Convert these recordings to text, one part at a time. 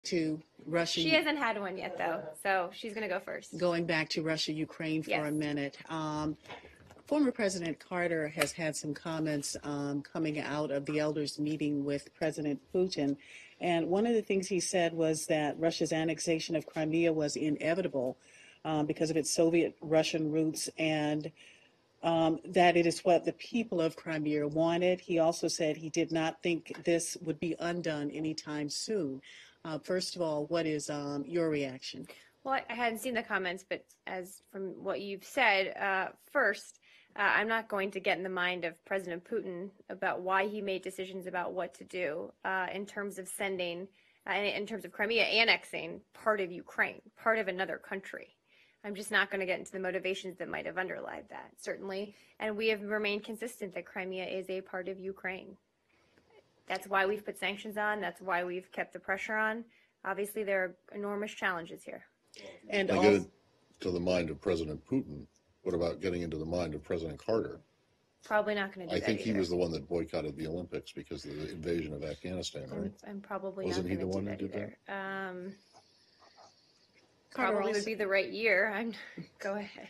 to Russia. She hasn't had one yet, though, so she's going to go first. Going back to Russia, Ukraine for a minute. Former President Carter has had some comments coming out of the elders meeting with President Putin. And one of the things he said was that Russia's annexation of Crimea was inevitable because of its Soviet-Russian roots, and that it is what the people of Crimea wanted. He also said he did not think this would be undone anytime soon. First of all, what is your reaction? Well, I hadn't seen the comments, but as from what you've said, first, I'm not going to get in the mind of President Putin about why he made decisions about what to do in terms of sending, in terms of Crimea annexing part of Ukraine, part of another country. I'm just not going to get into the motivations that might have underlied that, certainly. And we have remained consistent that Crimea is a part of Ukraine. That's why we've put sanctions on. That's why we've kept the pressure on. Obviously, there are enormous challenges here. And I get into the mind of President Putin. What about getting into the mind of President Carter? Probably not going to do that. I think he was the one that boycotted the Olympics because of the invasion of Afghanistan, right? I'm probably Wasn't not he the one that who did either. that? Probably would be the right year. Go ahead.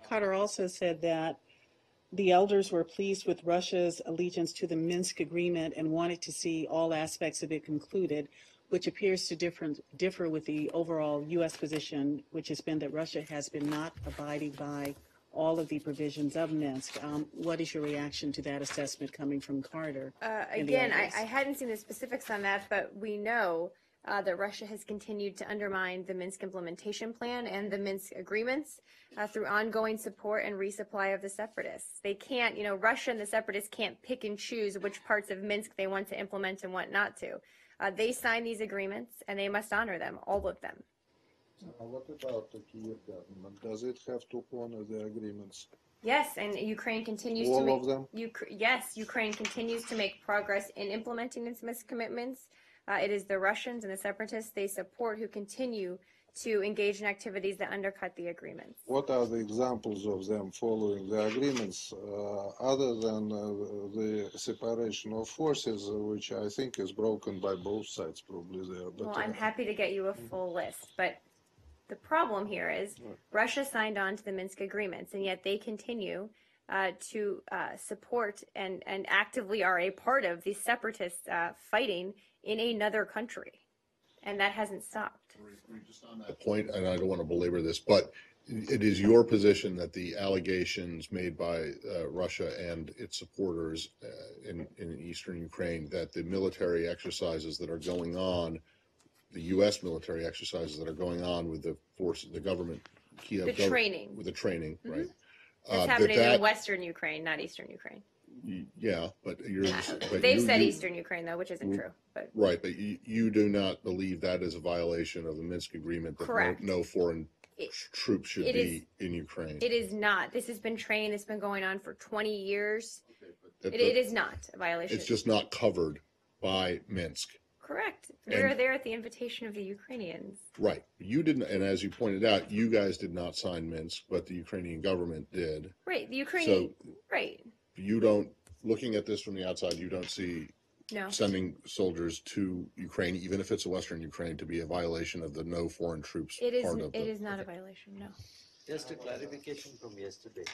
Carter also said that the elders were pleased with Russia's allegiance to the Minsk agreement and wanted to see all aspects of it concluded, which appears to differ with the overall U.S. position, which has been that Russia has been not abiding by all of the provisions of Minsk. What is your reaction to that assessment coming from Carter? Again, I hadn't seen the specifics on that, but we know that Russia has continued to undermine the Minsk implementation plan and the Minsk agreements through ongoing support and resupply of the separatists. They can't, Russia and the separatists can't pick and choose which parts of Minsk they want to implement and what not to. They sign these agreements and they must honor them, all of them. What about the Kiev government? Does it have to honor the agreements? Yes, and Ukraine continues all to make of them? Yes, Ukraine continues to make progress in implementing its Minsk commitments. It is the Russians and the separatists they support who continue to engage in activities that undercut the agreements. What are the examples of them following the agreements other than the separation of forces, which I think is broken by both sides probably there? But, well, I'm happy to get you a full list, but the problem here is Russia signed on to the Minsk agreements, and yet they continue to support and actively are a part of the separatists fighting in another country, and that hasn't stopped. Just on that point, and I don't want to belabor this, but it is your position that the allegations made by Russia and its supporters in eastern Ukraine, that the military exercises that are going on, the U.S. military exercises that are going on with the forces, the government, Kiev, the training, with the training, right? It's happening in Western Ukraine, not Eastern Ukraine. Yeah, but you're. They've said Eastern Ukraine though, which isn't true. But right, but you do not believe that is a violation of the Minsk agreement. That correct. No foreign troops should be in Ukraine. It is not. This has been training. It's been going on for 20 years. Okay, it is not a violation. It's just not covered by Minsk. Correct. We're there at the invitation of the Ukrainians. Right. You didn't, and as you pointed out, you guys did not sign Minsk, but the Ukrainian government did. Right. The Ukrainian. Right. You don't, looking at this from the outside, you don't see no. sending soldiers to Ukraine, even if it's a Western Ukraine, to be a violation of the no foreign troops part of it is not a violation, no. Just a clarification from yesterday.